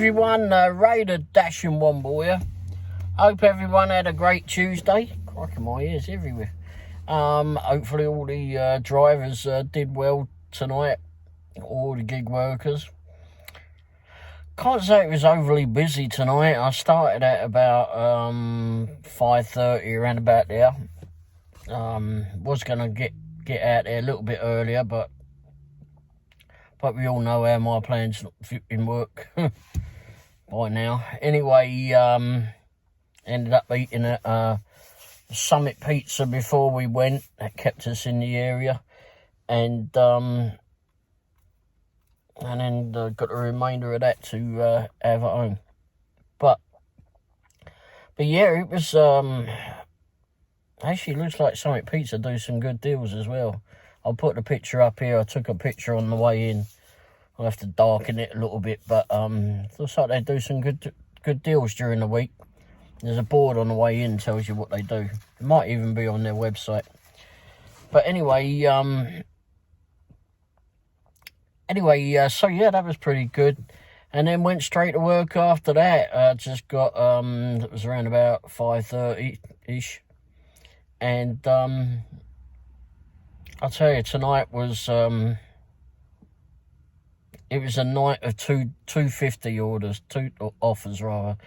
everyone, Ray the Dashing Womble here. Hope everyone had a great Tuesday. Cracking my ears everywhere. Hopefully all the drivers did well tonight, all the gig workers. Can't say it was overly busy tonight. I started at about 5:30, around about there. Was going to get out there a little bit earlier, but we all know how my plans in work by now. Anyway, ended up eating at Summit Pizza before we went. That kept us in the area, and then got the remainder of that to have at home. But yeah, it was actually looks like Summit Pizza do some good deals as well. I'll put the picture up here. I took a picture on the way in. I'll have to darken it a little bit, but looks like they do some good deals during the week. There's a board on the way in tells you what they do. It might even be on their website. But anyway, so yeah, that was pretty good. And then went straight to work after that. Just got it was around about 5:30-ish. And I'll tell you, tonight was it was a night of 250 orders, two offers rather.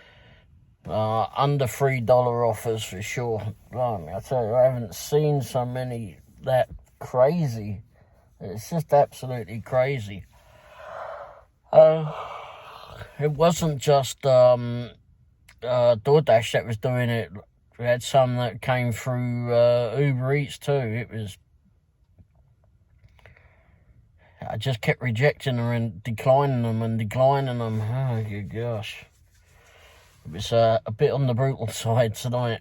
Under $3 offers for sure. Blimey, I tell you, I haven't seen so many that crazy. It's just absolutely crazy. It wasn't just DoorDash that was doing it. We had some that came through Uber Eats too. It was... I just kept rejecting them and declining them. Oh, good gosh. It was a bit on the brutal side tonight.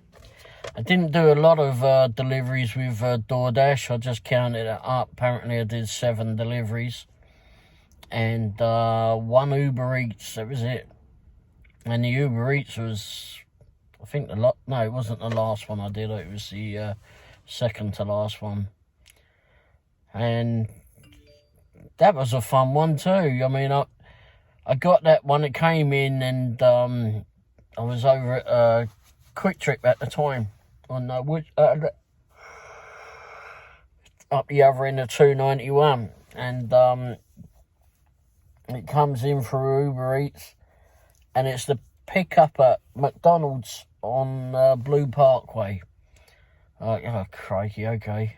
I didn't do a lot of deliveries with DoorDash. I just counted it up. Apparently I did 7 deliveries. And 1 Uber Eats. That was it. And the Uber Eats was... I think no, it wasn't the last one I did. It was the second to last one. And... that was a fun one too. I mean, I got that one. It came in, and I was over at Quick Trip at the time on up the other end of 291, and it comes in through Uber Eats, and it's the pickup at McDonald's on Blue Parkway. Oh crikey, okay.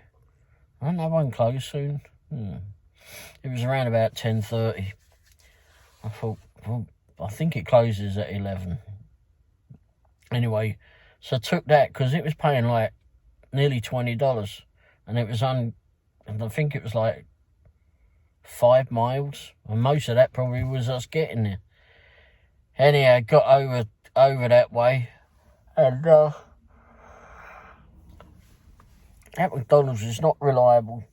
Won't that one close soon? It was around about 10:30. I thought, well, I think it closes at 11. Anyway, so I took that because it was paying like nearly $20, and it was and I think it was like 5 miles, and most of that probably was us getting there. Anyhow, got over that way, and that McDonald's is not reliable.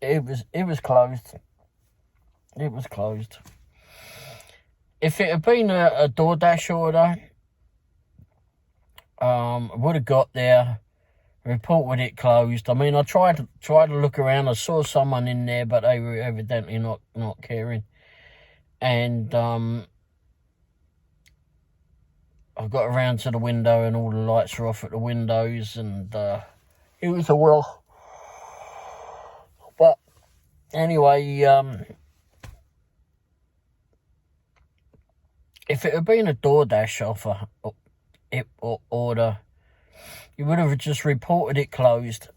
It was closed. It was closed. If it had been a DoorDash order, I would have got there, reported it closed. I mean, I tried to look around. I saw someone in there, but they were evidently not caring. And I got around to the window, and all the lights were off at the windows, and it was a well. But anyway, if it had been a DoorDash offer order, you would have just reported it closed,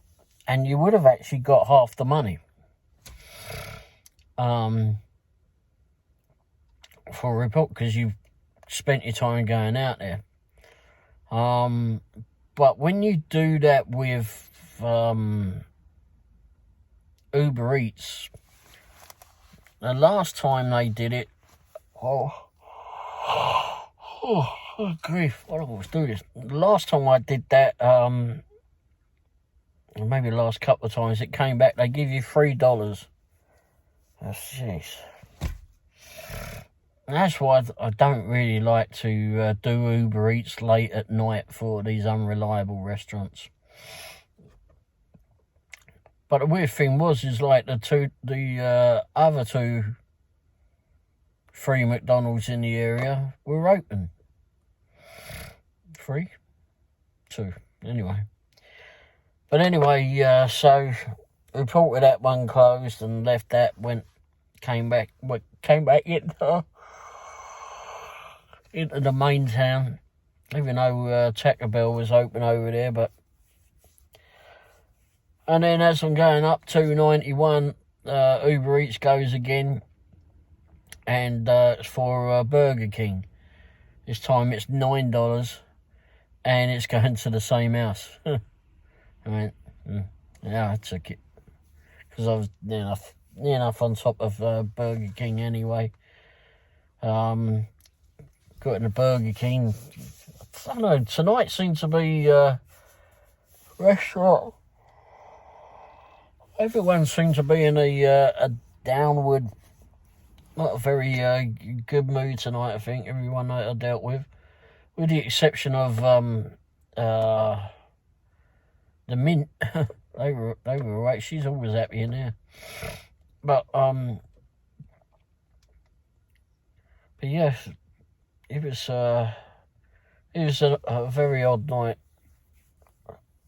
and you would have actually got half the money for a report, because you've spent your time going out there. But when you do that with Uber Eats, the last time they did it, oh grief, I always do this. The last time I did that, maybe the last couple of times, it came back, they give you $3. Oh, jeez. That's why I don't really like to do Uber Eats late at night for these unreliable restaurants. But the weird thing is like the other two 3 McDonald's in the area were open. 3? 2. Anyway. But anyway, so reported that one closed and left that, came back into the main town, even though Taco Bell was open over there. But and then as I'm going up 291, Uber Eats goes again, and it's for Burger King. This time it's $9, and it's going to the same house. I went, yeah, I took it, because I was near enough on top of Burger King anyway. Got in the Burger King. I don't know, tonight seemed to be restaurant. Everyone seemed to be in a downward, not a very good mood tonight, I think, everyone that I dealt with the exception of the Mint. they were alright. She's always happy in there. But yes, it was a very odd night.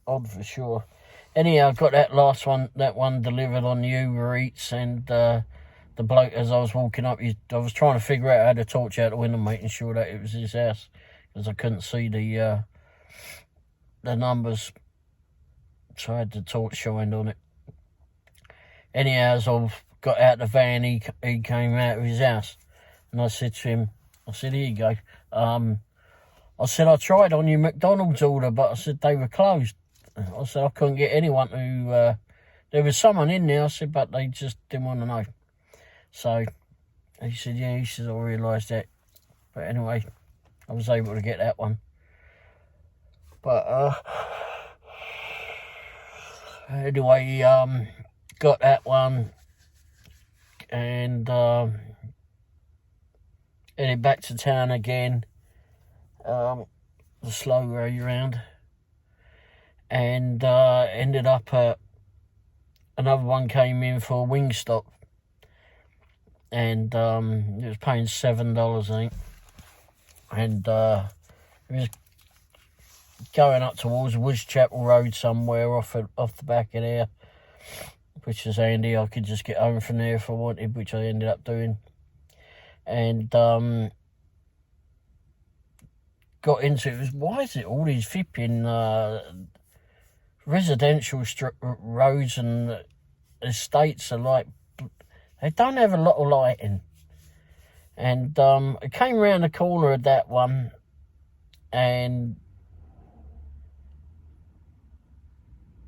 Odd for sure. Anyhow, I got that one delivered on the Uber Eats, and the bloke, as I was walking up, I was trying to figure out how to torch out the window, making sure that it was his house, because I couldn't see the numbers, so I had the torch shined on it. Anyhow, as I got out the van, he came out of his house, and I said to him, here you go. I said, I tried on your McDonald's order, but I said they were closed. I said I couldn't get anyone to, there was someone in there, I said, but they just didn't want to know. So he said, yeah, he said, I realised that. But anyway, I was able to get that one. But anyway, got that one, and headed back to town again, the slow way round, and ended up at another one came in for Wingstop, and it was paying $7, I think, and it was going up towards Woodchapel Road somewhere off the back of there, which is handy. I could just get home from there if I wanted, which I ended up doing. And got into it. Why is it all these flipping residential roads and estates are like, they don't have a lot of lighting. And I came around the corner of that one, and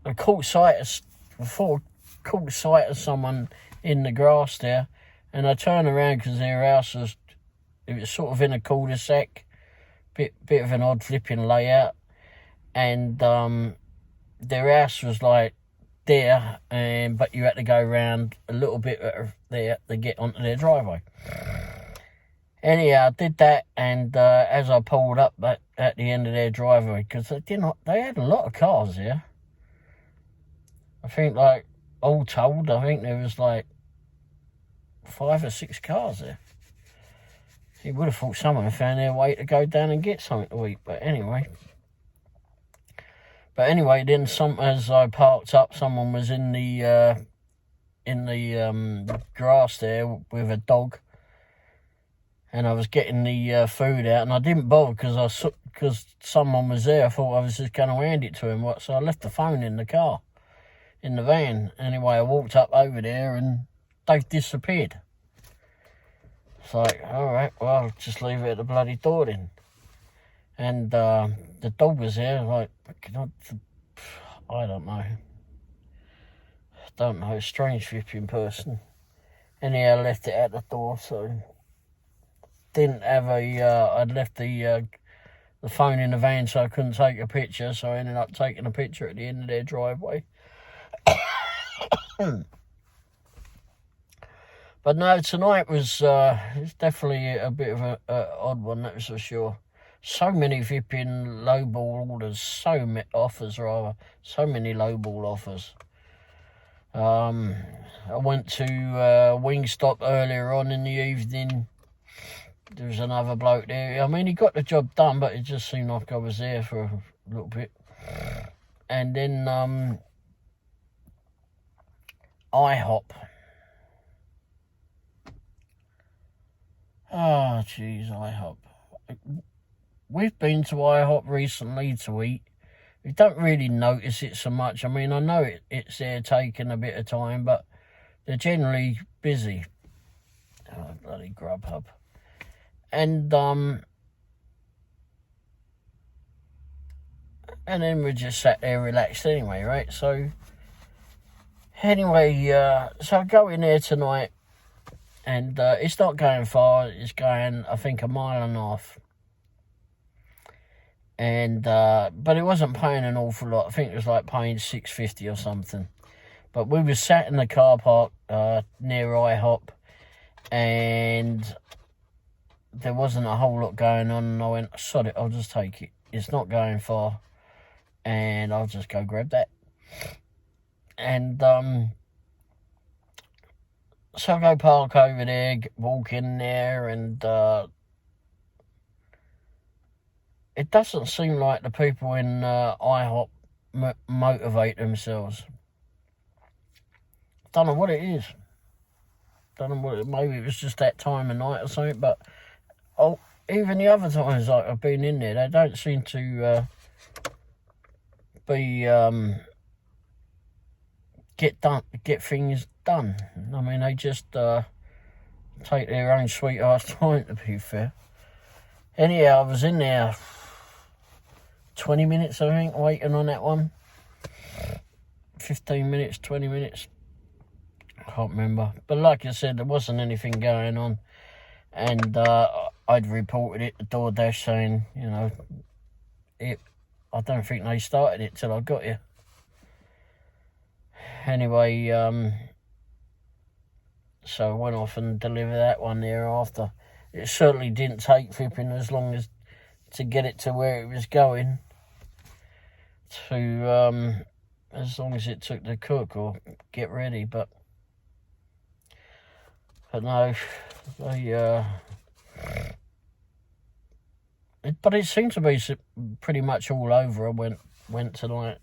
I caught sight of someone in the grass there, and I turned around because their house was sort of in a cul-de-sac, bit of an odd flipping layout, and their house was like there, but you had to go around a little bit there to get onto their driveway. Anyhow, I did that, and as I pulled up at the end of their driveway, because they had a lot of cars there. I think, like, all told, I think there was like 5 or 6 cars there. You would have thought someone found their way to go down and get something to eat, but anyway. Then as I parked up, someone was in the grass there with a dog, and I was getting the food out, and I didn't bother because someone was there. I thought I was just going to hand it to him, so I left the phone in the car, in the van. Anyway, I walked up over there, and they've disappeared. It's like, all right, well, I'll just leave it at the bloody door then. And the dog was there, like, I don't know, a strange flipping person. Anyhow, I left it at the door, so didn't have I'd left the phone in the van, so I couldn't take a picture, so I ended up taking a picture at the end of their driveway. But no, tonight was it's definitely a bit of an odd one, that was for sure. So many flipping lowball orders, so many lowball offers. I went to Wingstop earlier on in the evening, there was another bloke there. I mean, he got the job done, but it just seemed like I was there for a little bit. And then IHOP. Oh, jeez, IHOP. We've been to IHOP recently to eat. We don't really notice it so much. I mean, I know it's there taking a bit of time, but they're generally busy. Oh, bloody Grubhub. And then we just sat there relaxed anyway, right? So, anyway, so I go in there tonight, and it's not going far. It's going, I think, 1.5 miles. And but it wasn't paying an awful lot. I think it was like paying $6.50 or something. But we were sat in the car park near IHOP, and there wasn't a whole lot going on. And I went, sod it, I'll just take it. It's not going far, and I'll just go grab that. And so I go park over there, walk in there, and it doesn't seem like the people in IHOP motivate themselves. Don't know what it is. Don't know what. Maybe it was just that time of night or something. But even the other times like I've been in there, they don't seem to get things done. I mean, they just take their own sweet ass time. To be fair. Anyhow, I was in there 20 minutes, I think, waiting on that one. 15 minutes, 20 minutes. I can't remember. But like I said, there wasn't anything going on. And I'd reported it to DoorDash saying, you know, I don't think they started it till I got here. Anyway, so I went off and delivered that one thereafter. It certainly didn't take flipping as long as to get it to where it was going. As long as it took to cook or get ready, but no, but it seemed to be pretty much all over. I went tonight.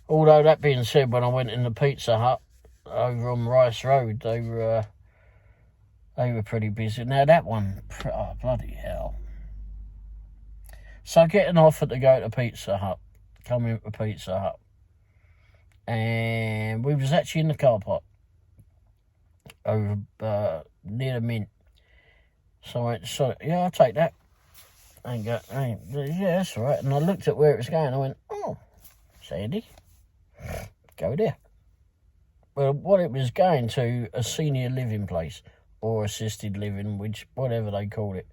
Although that being said, when I went in the Pizza Hut over on Rice Road, they were pretty busy. Now that one, oh bloody hell! So getting offered to go to Pizza Hut, come into Pizza Hut, and we was actually in the car park over near the Mint. So I went, so yeah, I'll take that. Yeah, that's all right. And I looked at where it was going. I went, oh, Sandy, go there. Well, what it was going to, a senior living place or assisted living, whatever they call it.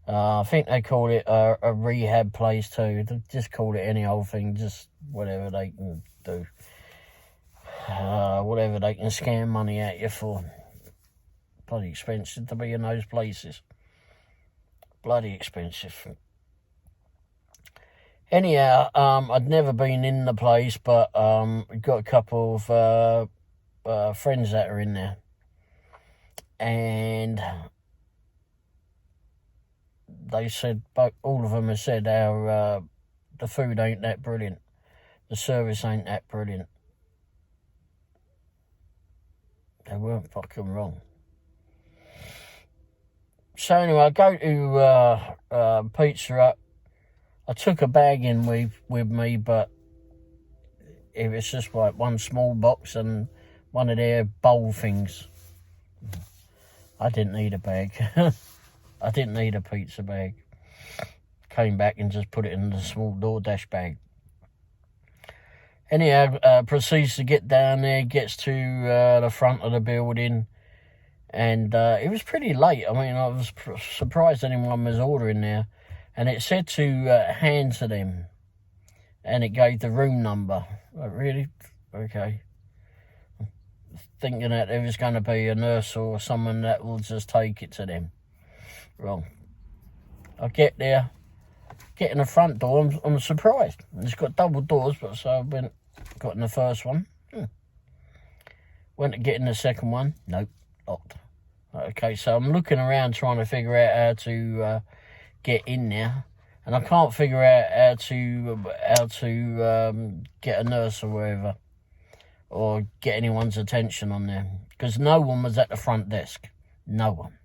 I think they call it a rehab place too. They just call it any old thing, just whatever they can do. Whatever they can scam money at you for. Bloody expensive to be in those places. Bloody expensive. Anyhow, I'd never been in the place, but we've got a couple of friends that are in there. And they said, all of them have said how the food ain't that brilliant. The service ain't that brilliant. They weren't fucking wrong. So anyway, I go to Pizza Hut. I took a bag in with me, but it was just like one small box and one of their bowl things. I didn't need a bag. I didn't need a pizza bag. Came back and just put it in the small DoorDash bag. Anyhow, proceeds to get down there, gets to the front of the building, and it was pretty late. I mean, I was surprised anyone was ordering there. And it said to hand to them, and it gave the room number. Like, really? Okay. Thinking that there was going to be a nurse or someone that will just take it to them. Wrong. I get there, get in the front door, I'm surprised. It's got double doors, but so I got in the first one. Went to get in the second one, nope, locked. Okay, so I'm looking around trying to figure out how to get in there, and I can't figure out how to get a nurse or whatever, or get anyone's attention on there, because no one was at the front desk. No one.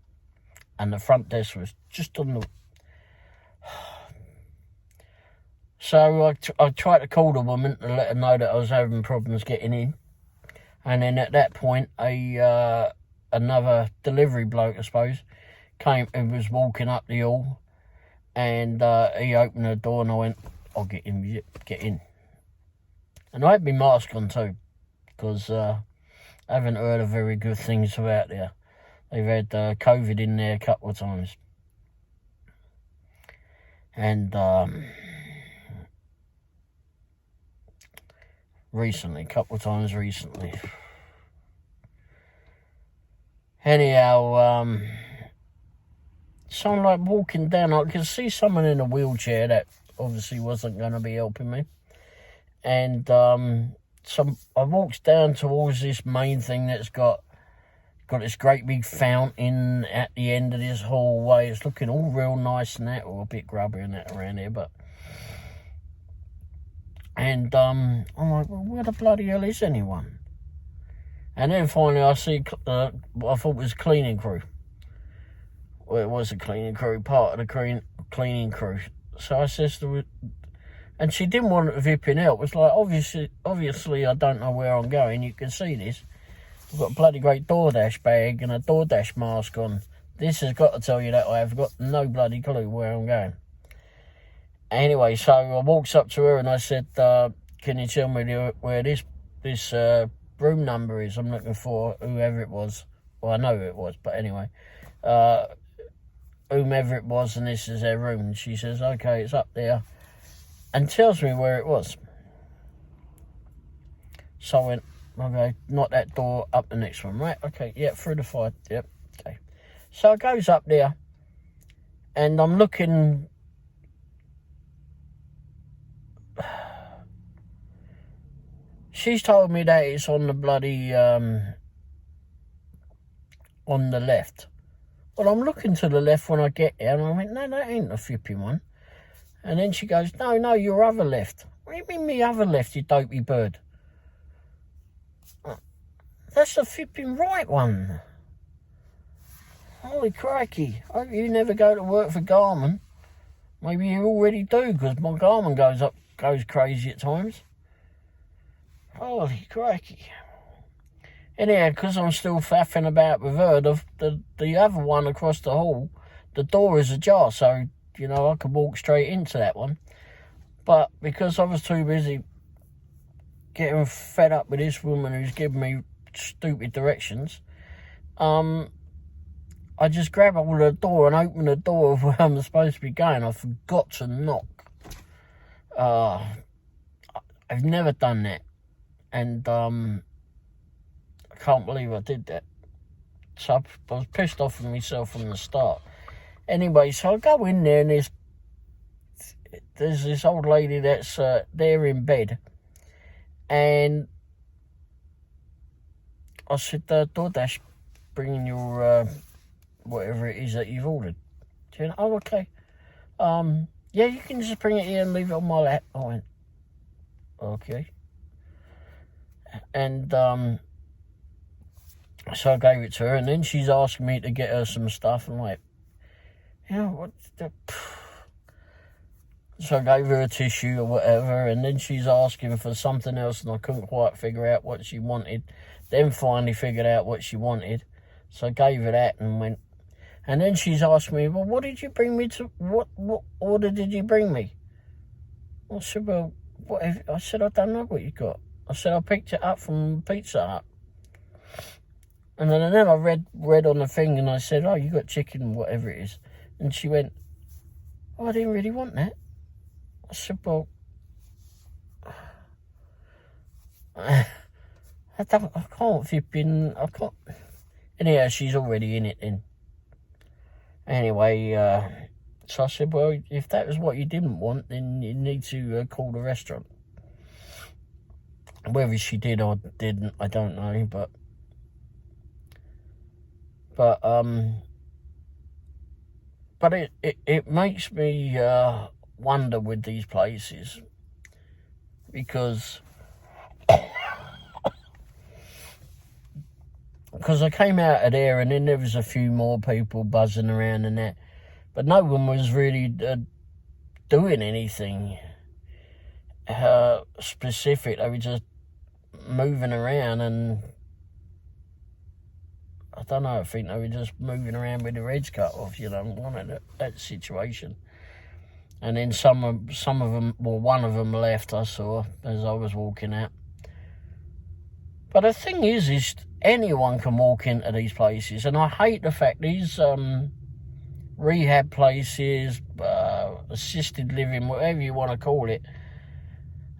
And the front desk was just on the... So I tried to call the woman to let her know that I was having problems getting in. And then at that point, another delivery bloke, I suppose, came and was walking up the hall. And he opened the door and I went, I'll get in. And I had my mask on too, because I haven't heard of very good things about there. They've had COVID in there a couple of times. And a couple of times recently. Anyhow, so I'm like walking down. I could see someone in a wheelchair that obviously wasn't going to be helping me. And so I walked down towards this main thing that's got this great big fountain at the end of this hallway. It's looking all real nice and that, or a bit grubby and that around here, but... And I'm like, well, where the bloody hell is anyone? And then finally I see, I thought it was a cleaning crew. Well, it was a cleaning crew, part of the cleaning crew. So I says to her, and she didn't want to vip in help. It's like, obviously I don't know where I'm going. You can see this. I've got a bloody great DoorDash bag and a DoorDash mask on. This has got to tell you that I have got no bloody clue where I'm going. Anyway, so I walked up to her and I said, can you tell me where this room number is? I'm looking for whoever it was. Well, I know who it was, but anyway. Whomever it was, and this is their room. And she says, okay, it's up there. And tells me where it was. So I went, okay, not that door, up the next one, right? Okay, yeah, through the fire, yep, okay. So I goes up there, and I'm looking... She's told me that it's on the bloody, on the left. Well, I'm looking to the left when I get there, and I went, no, that ain't the flipping one. And then she goes, no, your other left. What do you mean me other left, you dopey bird? That's the flipping right one. Holy crikey. I hope you never go to work for Garmin. Maybe you already do, because my Garmin goes crazy at times. Holy crikey. Anyhow, because I'm still faffing about with her, the other one across the hall, the door is ajar, so, you know, I could walk straight into that one. But because I was too busy getting fed up with this woman who's giving me stupid directions, I just grabbed hold of the door and opened the door of where I'm supposed to be going. I forgot to knock. I've never done that. And I can't believe I did that. So I was pissed off with myself from the start. Anyway, so I go in there and there's this old lady that's there in bed. And I said, DoorDash, bringing your whatever it is that you've ordered. She went, oh, okay. Yeah, you can just bring it here and leave it on my lap. I went, okay. And so I gave it to her, and then she's asking me to get her some stuff. I'm like, you know, what the... So I gave her a tissue or whatever, and then she's asking for something else, and I couldn't quite figure out what she wanted. Then finally figured out what she wanted. So I gave her that and went. And then she's asking me, well, what did you bring me to... What order did you bring me? I said, well, I said, I don't know what you got. I said, I picked it up from Pizza Hut. And then I read on the thing, and I said, oh, you got chicken, whatever it is. And she went, oh, I didn't really want that. I said, well, I can't flip in, I can't. Anyhow, she's already in it then. Anyway, so I said, well, if that was what you didn't want, then you need to call the restaurant. Whether she did or didn't, I don't know, but But it makes me wonder with these places, because I came out of there and then there was a few more people buzzing around and that, but no one was really doing anything specific. They were just moving around, and I don't know, I think they were just moving around with their heads cut off, one of that situation. And then some of them, well, one of them left, I saw, as I was walking out. But the thing is anyone can walk into these places, and I hate the fact these rehab places, assisted living, whatever you want to call it,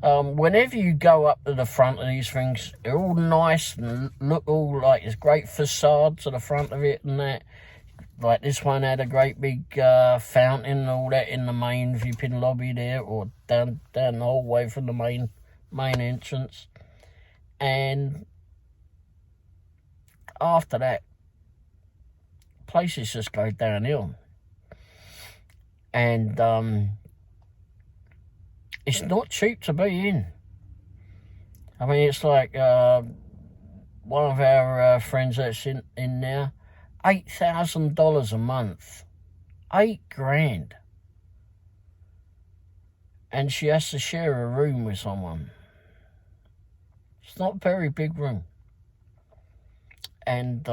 whenever you go up to the front of these things, they're all nice and look all like it's great facade to the front of it and that. Like this one had a great big fountain and all that in the main viewing lobby there, or down the hallway from the main entrance. And after that, places just go downhill. And it's not cheap to be in. I mean, it's like one of our friends that's in now, $8,000 a month. $8,000. And she has to share a room with someone. It's not a very big room. And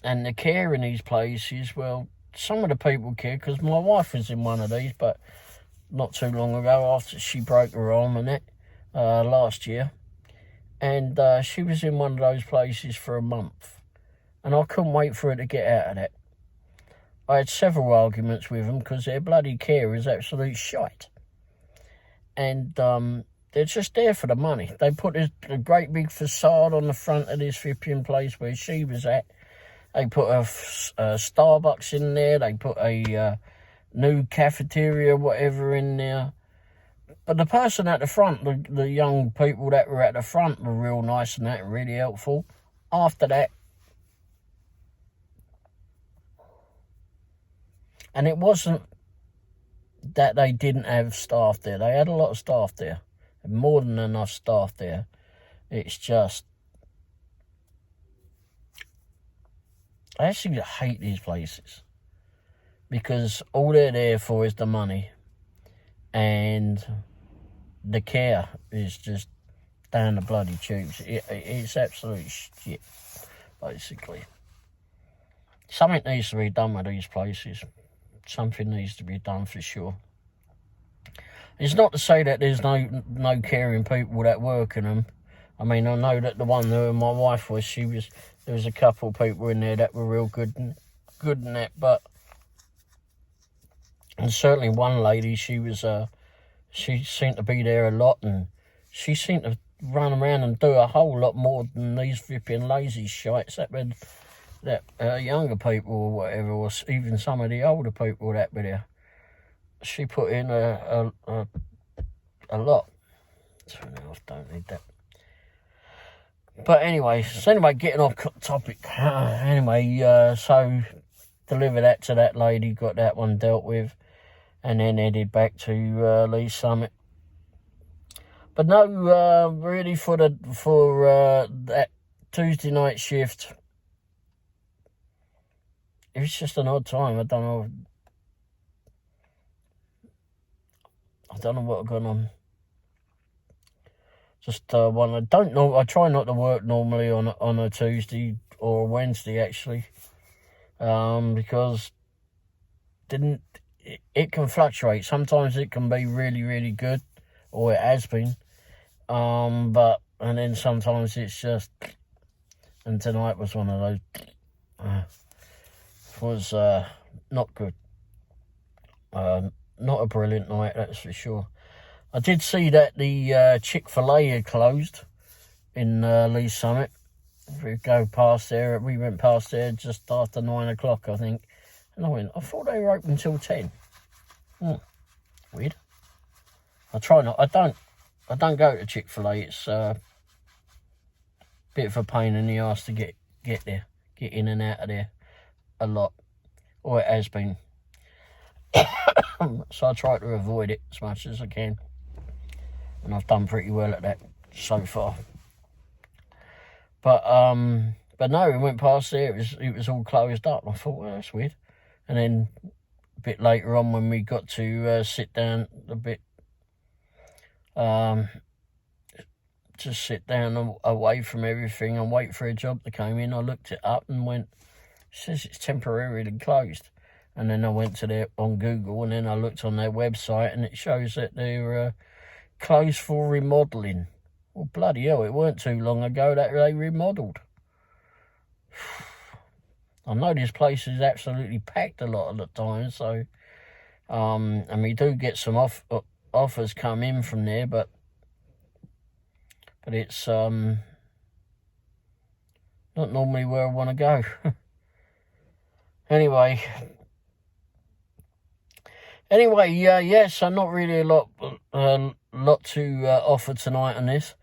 the care in these places, well, some of the people care, because my wife was in one of these, but not too long ago, after she broke her arm and that, last year. And she was in one of those places for a month. And I couldn't wait for her to get out of that. I had several arguments with them, because their bloody care is absolute shite. And they're just there for the money. They put a great big facade on the front of this flipping place where she was at. They put a Starbucks in there. They put a new cafeteria, whatever, in there. But the person at the front, the young people that were at the front were real nice and that, really helpful. After that, and it wasn't that they didn't have staff there. They had a lot of staff there. More than enough staff there. It's just, I actually hate these places, because all they're there for is the money, and the care is just down the bloody tubes. It's absolute shit, basically. Something needs to be done with these places. Something needs to be done for sure. It's not to say that there's no caring people that work in them. I mean, I know that the one who my wife was, there was a couple of people in there that were real good in that, but, and certainly one lady, she seemed to be there a lot, and she seemed to run around and do a whole lot more than these flipping lazy shites that younger people or whatever, or even some of the older people that were there. She put in a lot. So now I don't need that. But anyway, getting off topic. So delivered that to that lady, got that one dealt with, and then headed back to Lee's Summit. But no, really for that Tuesday night shift, it was just an odd time. I don't know what going on. Just I don't know. I try not to work normally on a Tuesday or a Wednesday, actually, because it can fluctuate. Sometimes it can be really, really good, or it has been. And then sometimes it's just. And tonight was one of those. Was not good. Not a brilliant night, that's for sure. I did see that the Chick-fil-A had closed in Lee's Summit. We went past there just after 9 o'clock, I think. And I thought they were open until 10. Weird. I don't go to Chick-fil-A. bit of a pain in the arse to get there, get in and out of there a lot, or it has been. So I try to avoid it as much as I can, and I've done pretty well at that so far. But no, we went past there. It was all closed up. And I thought, well, that's weird. And then a bit later on, when we got to sit down a bit, just sit down away from everything and wait for a job to come in, I looked it up and went, it says it's temporarily closed. And then I went to their on Google, and then I looked on their website, and it shows that they're closed for remodelling. Well, bloody hell, it weren't too long ago that they remodelled. I know this place is absolutely packed a lot of the time, so and we do get some offers come in from there, but it's not normally where I want to go. Anyway, yeah, so not really a lot to offer tonight on this.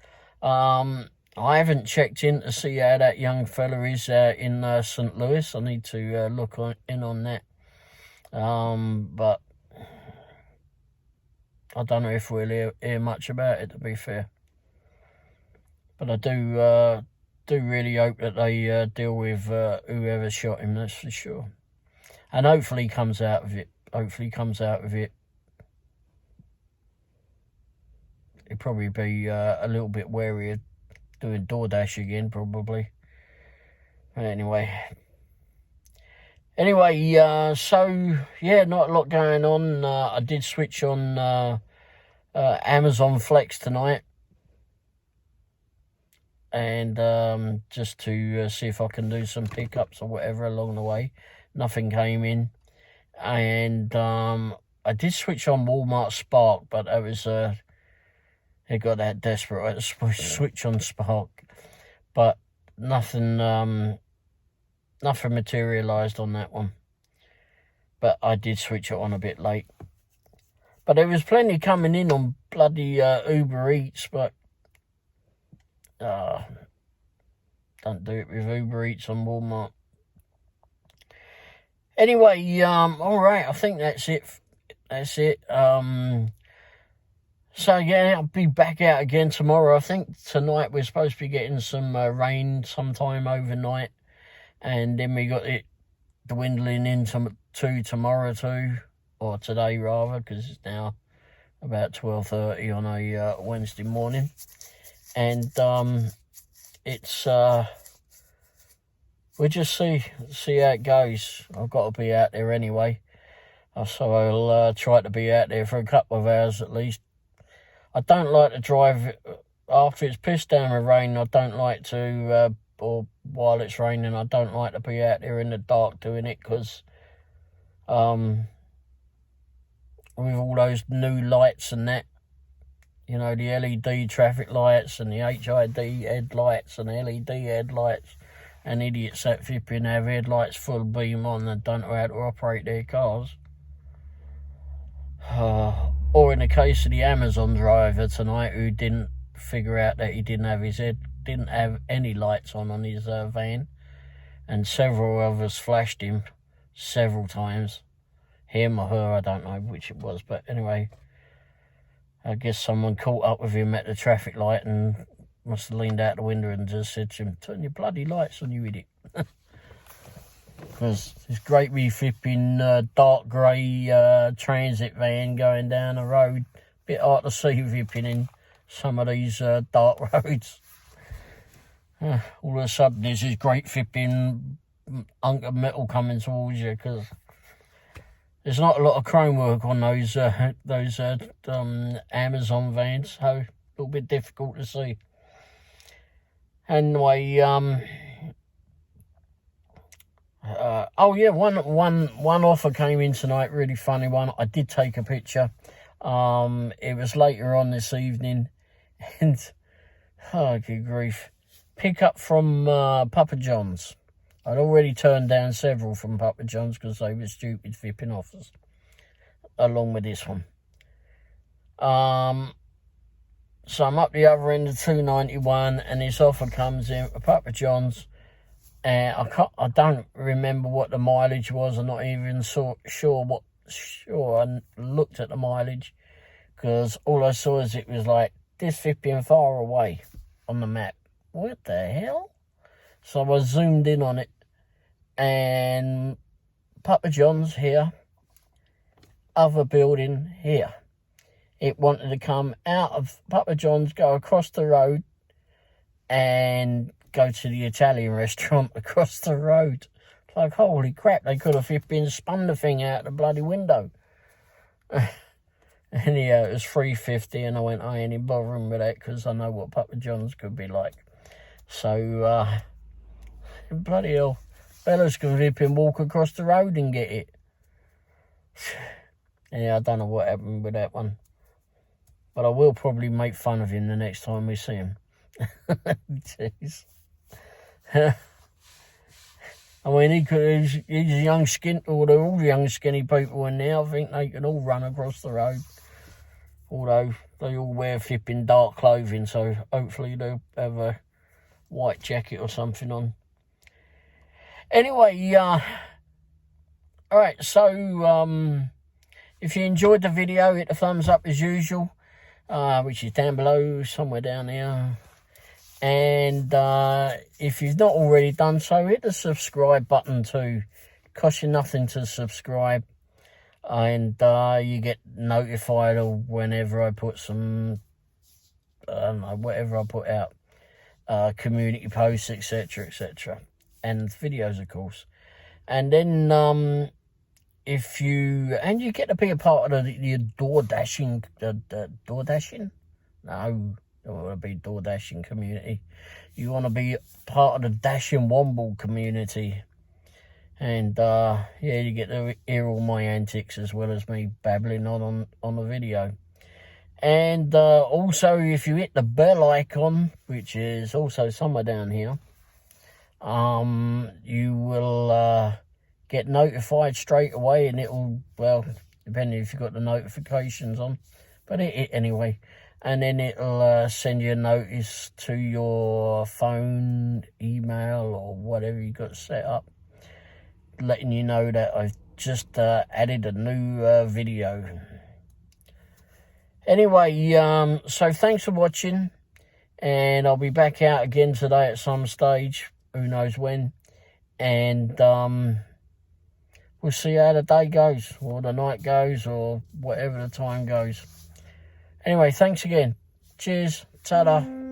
I haven't checked in to see how that young fella is in St. Louis. I need to look in on that. But I don't know if we'll hear much about it, to be fair. But I do really hope that they deal with whoever shot him, that's for sure. And hopefully he comes out of it. He'd probably be a little bit wary of doing DoorDash again, probably. But anyway, so yeah, not a lot going on. I did switch on Amazon Flex tonight, and just to see if I can do some pickups or whatever along the way. Nothing came in, and I did switch on Walmart Spark, but it was it got that desperate. I had to switch on Spark, but nothing materialised on that one. But I did switch it on a bit late. But there was plenty coming in on bloody Uber Eats, but don't do it with Uber Eats on Walmart. Anyway, all right, I think that's it. So yeah, I'll be back out again tomorrow. I think tonight we're supposed to be getting some rain sometime overnight, and then we got it dwindling into tomorrow too, or today rather, because it's now about 12:30 on a Wednesday morning, and it's we'll just see how it goes. I've got to be out there anyway, so I'll try to be out there for a couple of hours at least. I don't like to drive after it's pissed down with rain. I don't like to, or while it's raining, I don't like to be out there in the dark doing it, because with all those new lights and that, you know, the LED traffic lights and the HID headlights and LED headlights, and idiots that flipping have headlights full beam on and don't know how to operate their cars. Or in the case of the Amazon driver tonight, who didn't figure out that he didn't have any lights on his van, and several of us flashed him several times. Him or her, I don't know which it was, but anyway, I guess someone caught up with him at the traffic light and must have leaned out the window and just said to him, "Turn your bloody lights on, you idiot." Because this great big flipping dark grey transit van going down the road, bit hard to see flipping in some of these dark roads. All of a sudden there's this great flipping hunk of metal coming towards you, because there's not a lot of chrome work on those Amazon vans, so a little bit difficult to see. Anyway, oh yeah, one offer came in tonight, really funny one. I did take a picture. It was later on this evening, and oh good grief, pick up from Papa John's. I'd already turned down several from Papa John's because they were stupid flipping offers, along with this one. So I'm up the other end of 291, and this offer comes in for Papa John's, and I don't remember what the mileage was. I'm not even sure. I looked at the mileage, because all I saw is it was like this flipping far away on the map. What the hell? So I zoomed in on it, and Papa John's here, other building here. It wanted to come out of Papa John's, go across the road, and go to the Italian restaurant across the road. It's like, holy crap, they could have been spun the thing out the bloody window. Anyhow, it was $3.50, and I went, I ain't bothering with that, because I know what Papa John's could be like. So, bloody hell, Bella's going to walk across the road and get it. Yeah, I don't know what happened with that one. But I will probably make fun of him the next time we see him. Jeez. I mean, he's a young all the young skinny people in there. I think they can all run across the road. Although they all wear flipping dark clothing, so hopefully they'll have a white jacket or something on. Anyway, alright, so if you enjoyed the video, hit the thumbs up as usual. Which is down below, somewhere down there. And if you've not already done so, hit the subscribe button too. It costs you nothing to subscribe. And you get notified of whenever I put some, I don't know, whatever I put out. Community posts, etc, etc. And videos, of course. And then you get to be a part of the DoorDashing, DoorDashing? No, don't want to be DoorDashing community. You want to be part of the Dashing Womble community. And, yeah, you get to hear all my antics as well as me babbling on the video. And also, if you hit the bell icon, which is also somewhere down here, you will get notified straight away, and it'll, well, depending if you've got the notifications on, but it anyway. And then it'll send you a notice to your phone, email, or whatever you got set up, letting you know that I've just added a new video. Anyway, so thanks for watching, and I'll be back out again today at some stage, who knows when, and we'll see how the day goes, or the night goes, or whatever the time goes. Anyway, thanks again. Cheers. Ta-da.